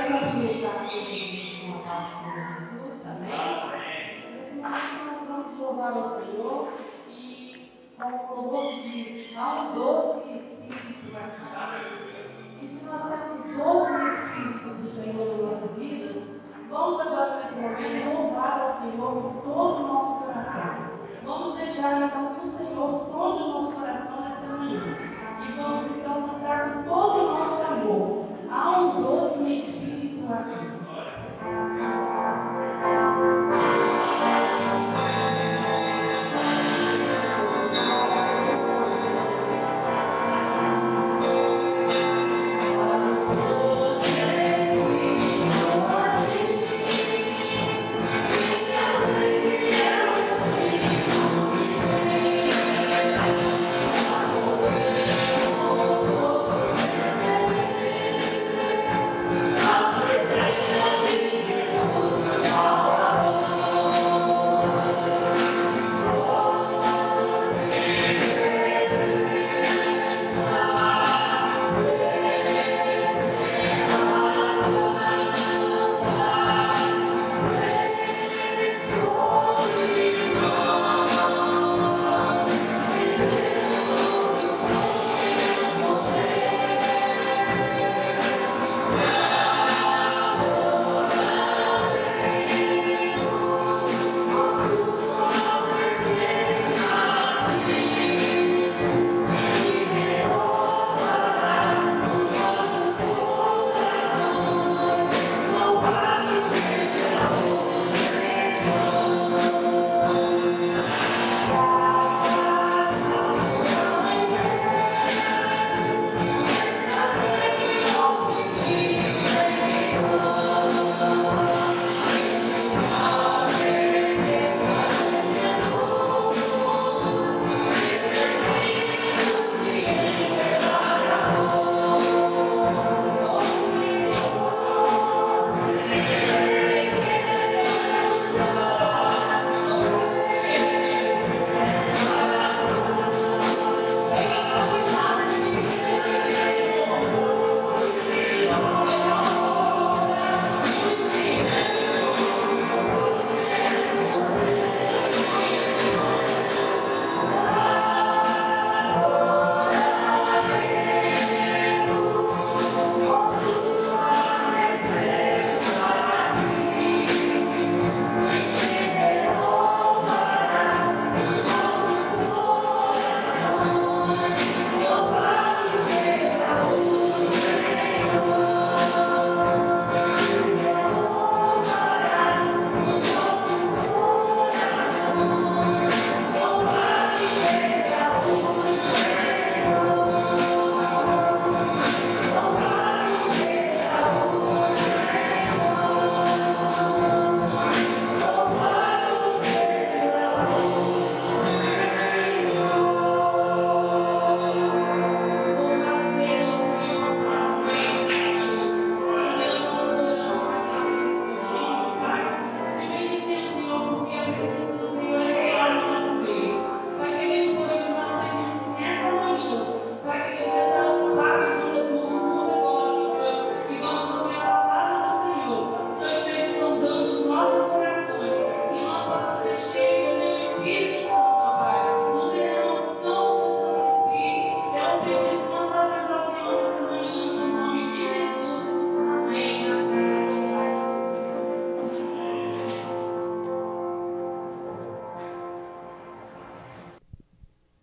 quero aproveitar que eu com a paz do Senhor Jesus, amém? Nesse momento nós vamos louvar ao Senhor e com o louvor que diz: há um doce Espírito aqui. E se nós temos o doce Espírito do Senhor em nossas vidas, vamos agora nesse momento louvar ao Senhor com todo o nosso coração. Vamos deixar então que o Senhor sonde o nosso coração nesta manhã. E vamos então cantar com todo o nosso amor. Há um doce Espírito aqui.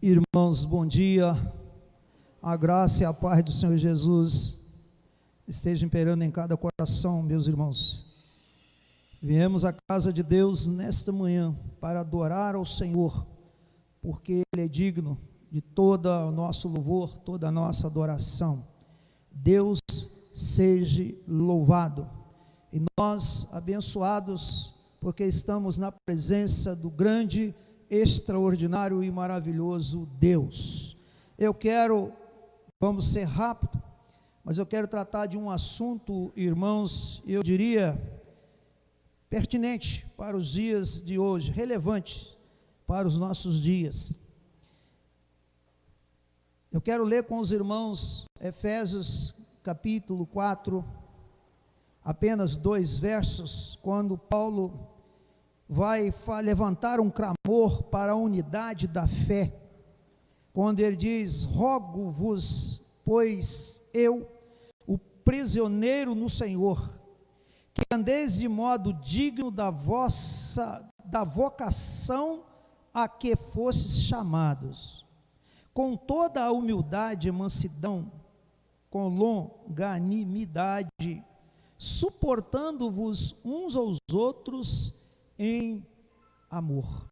Irmãos, bom dia, a graça e a paz do Senhor Jesus esteja imperando em cada coração, meus irmãos. Viemos à casa de Deus nesta manhã para adorar ao Senhor, porque Ele é digno de todo o nosso louvor, toda a nossa adoração. Deus seja louvado, e nós abençoados, porque estamos na presença do grande, extraordinário e maravilhoso Deus. Vamos ser rápido, mas eu quero tratar de um assunto, irmãos, eu diria, pertinente para os dias de hoje, relevante para os nossos dias. Eu quero ler com os irmãos Efésios capítulo 4, apenas 2 versos, quando Paulo vai levantar um clamor para a unidade da fé, quando ele diz: rogo-vos, pois eu, o prisioneiro no Senhor, que andeis de modo digno da vocação a que fostes chamados, com toda a humildade e mansidão, com longanimidade, suportando-vos uns aos outros em amor.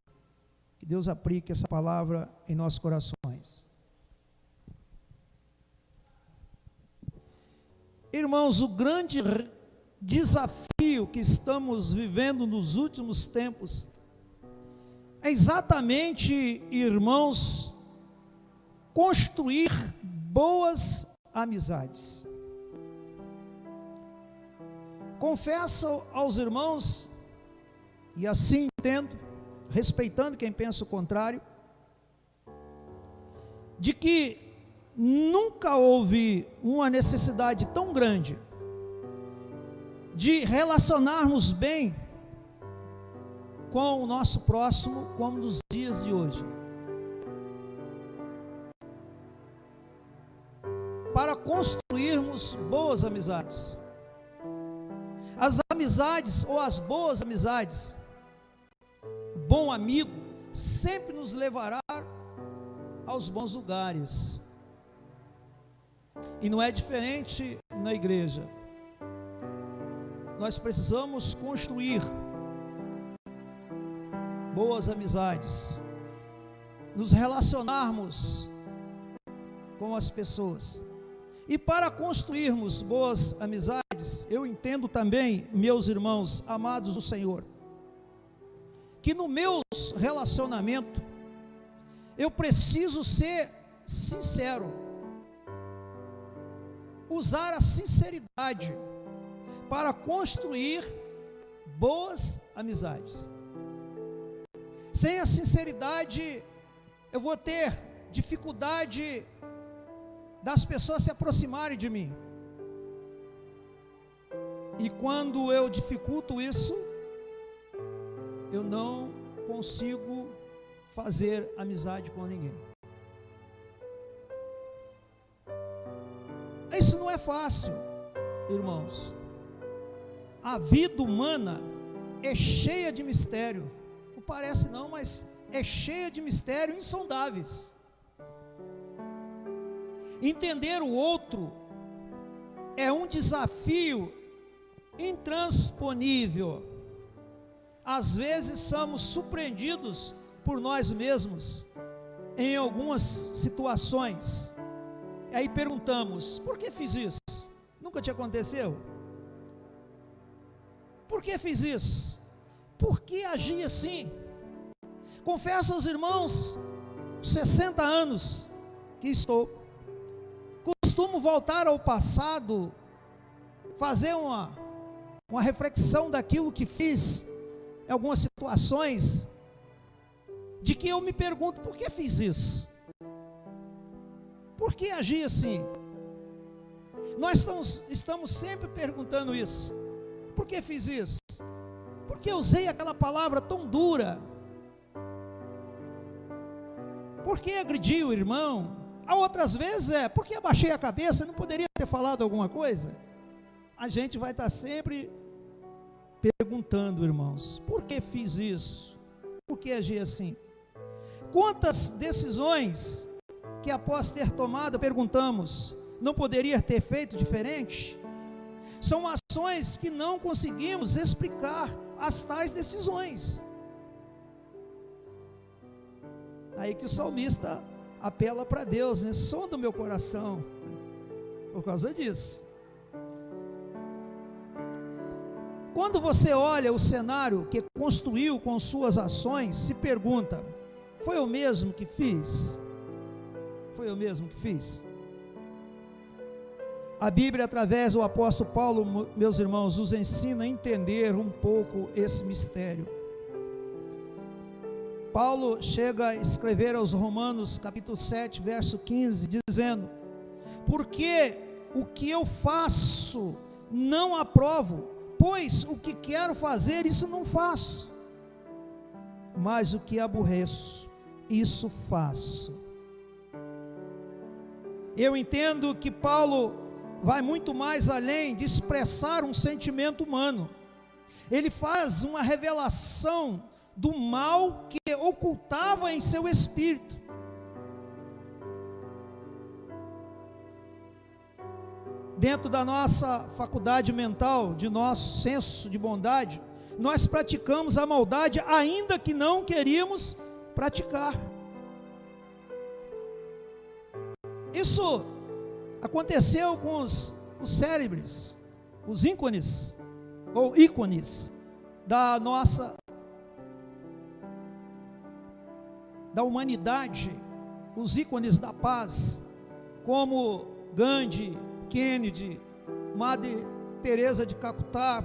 Que Deus aplique essa palavra em nossos corações. Irmãos, o grande desafio que estamos vivendo nos últimos tempos é exatamente, irmãos, construir boas amizades. Confesso aos irmãos, e assim entendo, respeitando quem pensa o contrário, de que nunca houve uma necessidade tão grande de relacionarmos bem com o nosso próximo como nos dias de hoje. Para construirmos boas amizades. As amizades ou as boas amizades, bom amigo, sempre nos levará aos bons lugares. E não é diferente na igreja. Nós precisamos construir boas amizades, nos relacionarmos com as pessoas. E para construirmos boas amizades, eu entendo também, meus irmãos amados do Senhor, que no meu relacionamento, eu preciso ser sincero, usar a sinceridade para construir boas amizades. Sem a sinceridade, eu vou ter dificuldade das pessoas se aproximarem de mim. E quando eu dificulto isso, eu não consigo fazer amizade com ninguém. Isso não é fácil, irmãos. A vida humana é cheia de mistério. Não parece não, mas é cheia de mistérios insondáveis. Entender o outro é um desafio intransponível. Às vezes somos surpreendidos por nós mesmos em algumas situações. E aí perguntamos: por que fiz isso? Nunca te aconteceu? Por que fiz isso? Por que agi assim? Confesso aos irmãos, 60 anos que estou, costumo voltar ao passado, fazer uma reflexão daquilo que fiz, em algumas situações, de que eu me pergunto: por que fiz isso? Por que agi assim? Nós estamos sempre perguntando isso. Por que fiz isso? Por que usei aquela palavra tão dura? Por que agredi o irmão? Há outras vezes porque abaixei a cabeça, não poderia ter falado alguma coisa? A gente vai estar sempre perguntando, irmãos: por que fiz isso? Por que agi assim? Quantas decisões que após ter tomado, perguntamos: não poderia ter feito diferente? São ações que não conseguimos explicar as tais decisões. Aí que o salmista apela para Deus, né? Sonda o meu coração, por causa disso. Quando você olha o cenário que construiu com suas ações, se pergunta: foi eu mesmo que fiz? Foi eu mesmo que fiz? A Bíblia, através do apóstolo Paulo, meus irmãos, nos ensina a entender um pouco esse mistério. Paulo chega a escrever aos Romanos, capítulo 7, verso 15, dizendo: porque o que eu faço, não aprovo, pois o que quero fazer, isso não faço, mas o que aborreço, isso faço. Eu entendo que Paulo vai muito mais além de expressar um sentimento humano. Ele faz uma revelação do mal que ocultava em seu espírito. Dentro da nossa faculdade mental, de nosso senso de bondade, nós praticamos a maldade ainda que não queríamos praticar. Isso aconteceu com os cérebros, os ícones, ou ícones da humanidade, os ícones da paz, como Gandhi, Kennedy, Madre Teresa de Calcutá,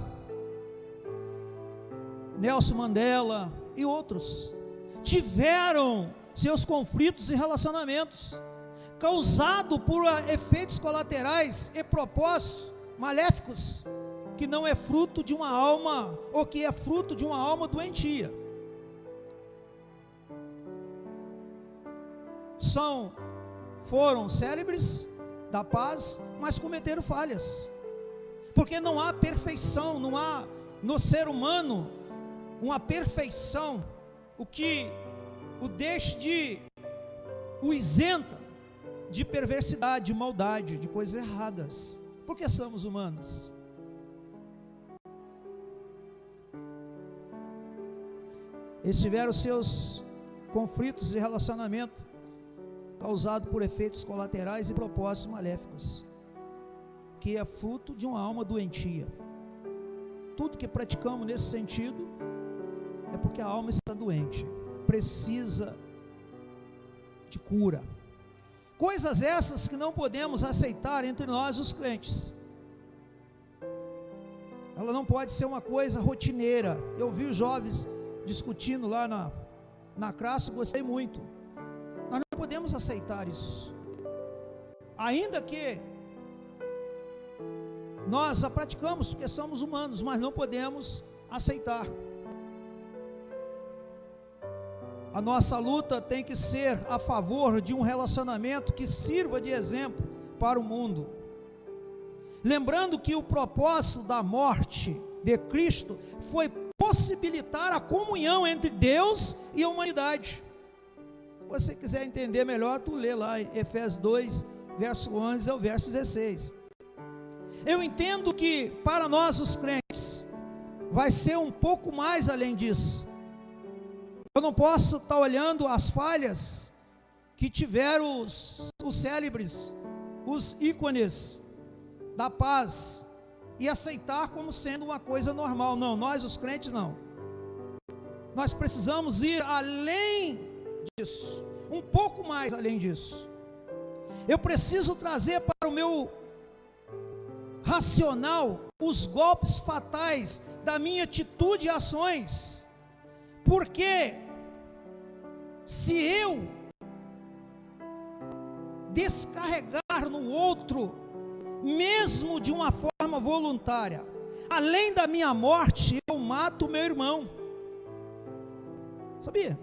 Nelson Mandela e outros, tiveram seus conflitos e relacionamentos, causado por efeitos colaterais e propósitos maléficos, que não é fruto de uma alma, ou que é fruto de uma alma doentia. Foram célebres da paz, mas cometeram falhas, porque não há perfeição, não há no ser humano uma perfeição, o que o isenta de perversidade, de maldade, de coisas erradas, porque somos humanos. Eles tiveram seus conflitos de relacionamento, causado por efeitos colaterais e propósitos maléficos, que é fruto de uma alma doentia. Tudo que praticamos nesse sentido é porque a alma está doente, precisa de cura. Coisas essas que não podemos aceitar entre nós os crentes. Ela não pode ser uma coisa rotineira. Eu vi os jovens discutindo lá na classe, gostei muito. Nós não podemos aceitar isso, ainda que nós a praticamos, porque somos humanos, mas não podemos aceitar. A nossa luta tem que ser a favor de um relacionamento que sirva de exemplo para o mundo, lembrando que o propósito da morte de Cristo foi possibilitar a comunhão entre Deus e a humanidade. Se você quiser entender melhor, tu lê lá em Efésios 2, verso 11 ao verso 16. Eu entendo que para nós os crentes vai ser um pouco mais além disso. Eu não posso estar olhando as falhas que tiveram os célebres, os ícones da paz, e aceitar como sendo uma coisa normal. Não, nós os crentes não. Nós precisamos ir além disso, um pouco mais além disso. Eu preciso trazer para o meu racional os golpes fatais da minha atitude e ações, porque se eu descarregar no outro, mesmo de uma forma voluntária, além da minha morte, eu mato o meu irmão. Sabia?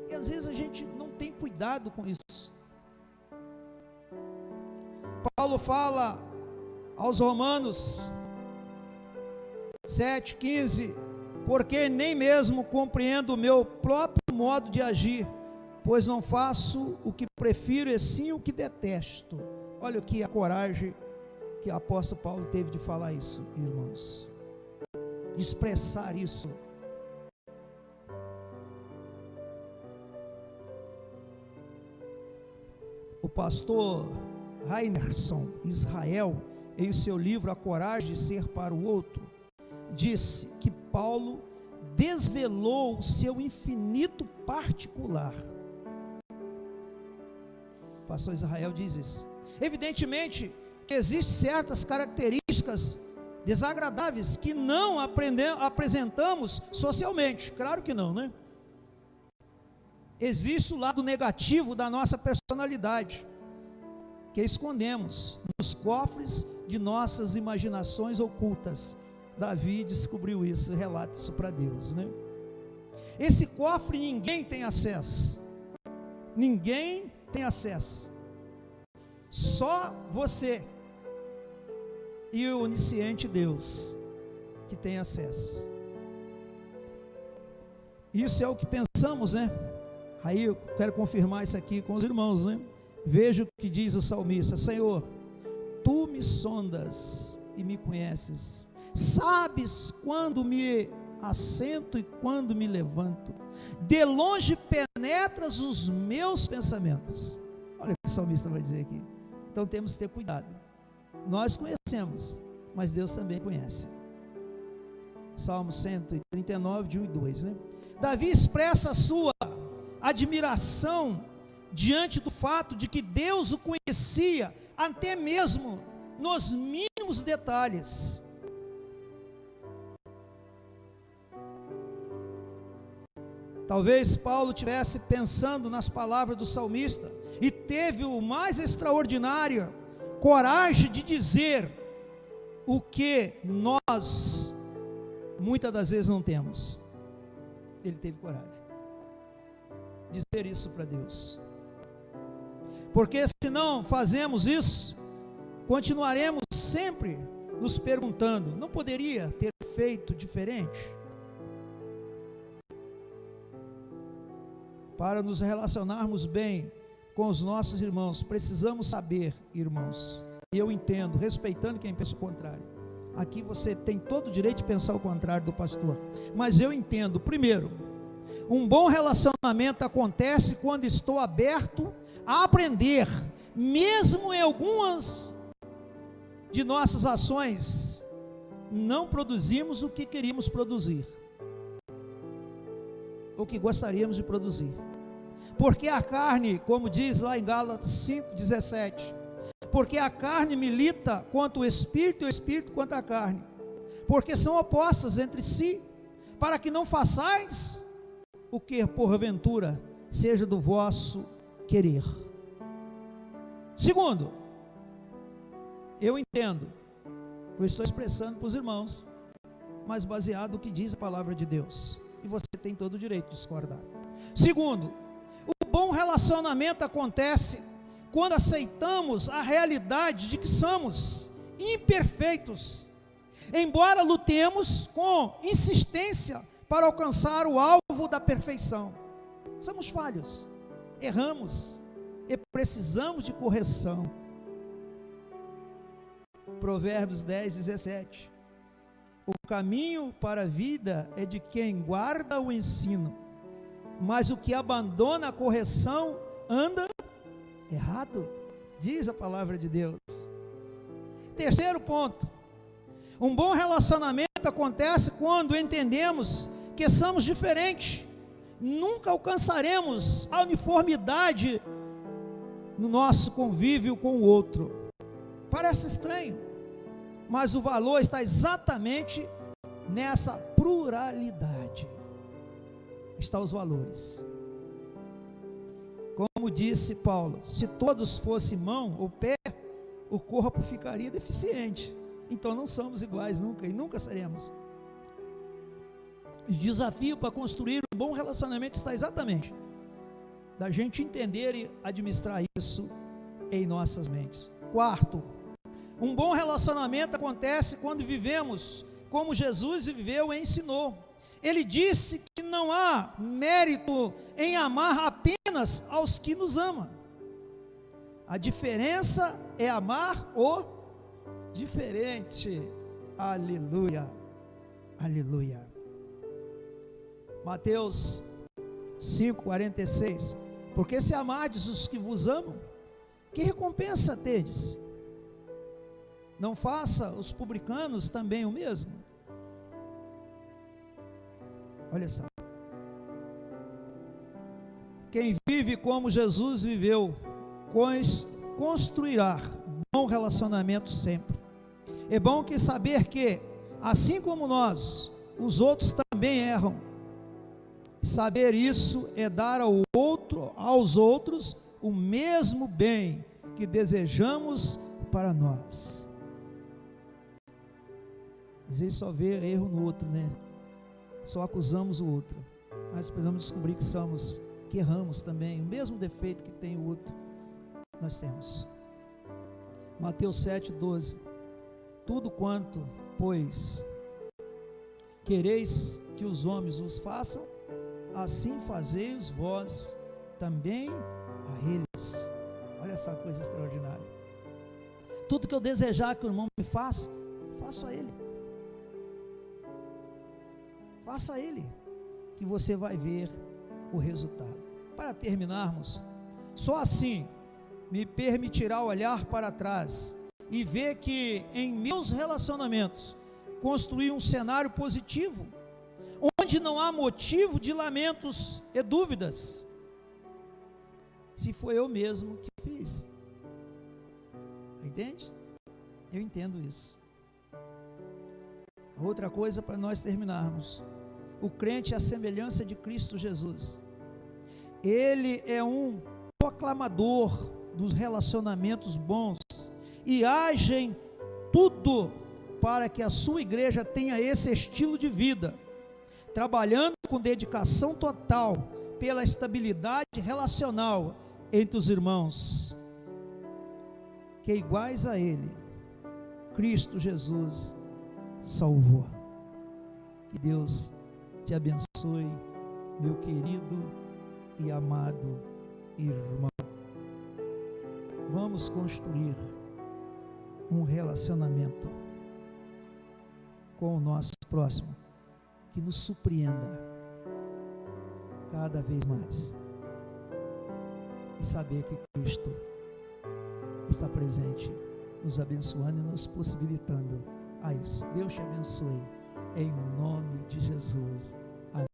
E às vezes a gente não tem cuidado com isso. Paulo fala aos Romanos 7,15: porque nem mesmo compreendo o meu próprio modo de agir, pois não faço o que prefiro, e sim o que detesto. Olha o que a coragem que o apóstolo Paulo teve de falar isso, irmãos, de expressar isso. O pastor Rainerson Israel, em seu livro A Coragem de Ser para o Outro, disse que Paulo desvelou o seu infinito particular. O pastor Israel diz isso. Evidentemente que existem certas características desagradáveis que não apresentamos socialmente. Claro que não, né? Existe o lado negativo da nossa personalidade. que escondemos nos cofres de nossas imaginações ocultas. Davi descobriu isso, relata isso para Deus, né? Esse cofre ninguém tem acesso. Ninguém tem acesso. Só você e o onisciente Deus que tem acesso. Isso é o que pensamos, né? Aí eu quero confirmar isso aqui com os irmãos, né? Veja o que diz o salmista: Senhor, tu me sondas e me conheces, sabes quando me assento e quando me levanto, de longe penetras os meus pensamentos. Olha o que o salmista vai dizer aqui. Então temos que ter cuidado. Nós conhecemos, mas Deus também conhece. Salmo 139, de 1 e 2, né? Davi expressa a sua admiração diante do fato de que Deus o conhecia até mesmo nos mínimos detalhes. Talvez Paulo estivesse pensando nas palavras do salmista e teve o mais extraordinário coragem de dizer o que nós muitas das vezes não temos. Ele teve coragem de dizer isso para Deus, porque se não fazemos isso, continuaremos sempre nos perguntando: não poderia ter feito diferente? Para nos relacionarmos bem com os nossos irmãos, precisamos saber, irmãos, e eu entendo, respeitando quem pensa o contrário. Aqui você tem todo o direito de pensar o contrário do pastor, mas eu entendo. Primeiro, um bom relacionamento acontece quando estou aberto a aprender, mesmo em algumas de nossas ações não produzimos o que queríamos produzir, ou que gostaríamos de produzir. Porque a carne, como diz lá em Gálatas 5:17, porque a carne milita contra o Espírito e o Espírito contra a carne, porque são opostas entre si, para que não façais o que porventura seja do vosso querer. Segundo, eu entendo, eu estou expressando para os irmãos, mas baseado no que diz a palavra de Deus, e você tem todo o direito de discordar. Segundo, o bom relacionamento acontece quando aceitamos a realidade de que somos imperfeitos, embora lutemos com insistência para alcançar o alvo da perfeição. Somos falhos, erramos e precisamos de correção. Provérbios 10:17. O caminho para a vida é de quem guarda o ensino, mas o que abandona a correção anda errado, diz a palavra de Deus. Terceiro ponto, um bom relacionamento acontece quando entendemos que somos diferentes. Nunca alcançaremos a uniformidade no nosso convívio com o outro. Parece estranho, mas o valor está exatamente nessa pluralidade. Estão os valores. Como disse Paulo, se todos fossem mão ou pé, o corpo ficaria deficiente. Então não somos iguais nunca e nunca seremos. O desafio para construir um bom relacionamento está exatamente da gente entender e administrar isso em nossas mentes. Quarto, um bom relacionamento acontece quando vivemos como Jesus viveu e ensinou. Ele disse que não há mérito em amar apenas aos que nos amam. A diferença é amar o diferente. Aleluia, aleluia. Mateus 5:46. Porque se amardes os que vos amam, que recompensa tedes? Não faça os publicanos também o mesmo? Olha só, quem vive como Jesus viveu, construirá bom relacionamento sempre. É bom que saber que, assim como nós, os outros também erram. Saber isso é dar aos outros o mesmo bem que desejamos para nós. Às vezes só vê erro no outro, né? Só acusamos o outro. Mas precisamos descobrir que erramos também. O mesmo defeito que tem o outro, nós temos. Mateus 7,12. Tudo quanto, pois, quereis que os homens vos façam, assim fazei-os vós também a eles. Olha essa coisa extraordinária. Tudo que eu desejar que o irmão me faça, faço a ele. Faça a ele, que você vai ver o resultado. Para terminarmos, só assim me permitirá olhar para trás e ver que em meus relacionamentos construí um cenário positivo, onde não há motivo de lamentos e dúvidas, se foi eu mesmo que fiz. Entende? Eu entendo isso. Outra coisa para nós terminarmos: o crente é a semelhança de Cristo Jesus. Ele é um proclamador dos relacionamentos bons e age em tudo para que a sua igreja tenha esse estilo de vida, trabalhando com dedicação total pela estabilidade relacional entre os irmãos, que iguais a Ele, Cristo Jesus salvou. Que Deus te abençoe, meu querido e amado irmão. Vamos construir um relacionamento com o nosso próximo que nos surpreenda cada vez mais, e saber que Cristo está presente, nos abençoando e nos possibilitando a isso. Deus te abençoe, em nome de Jesus.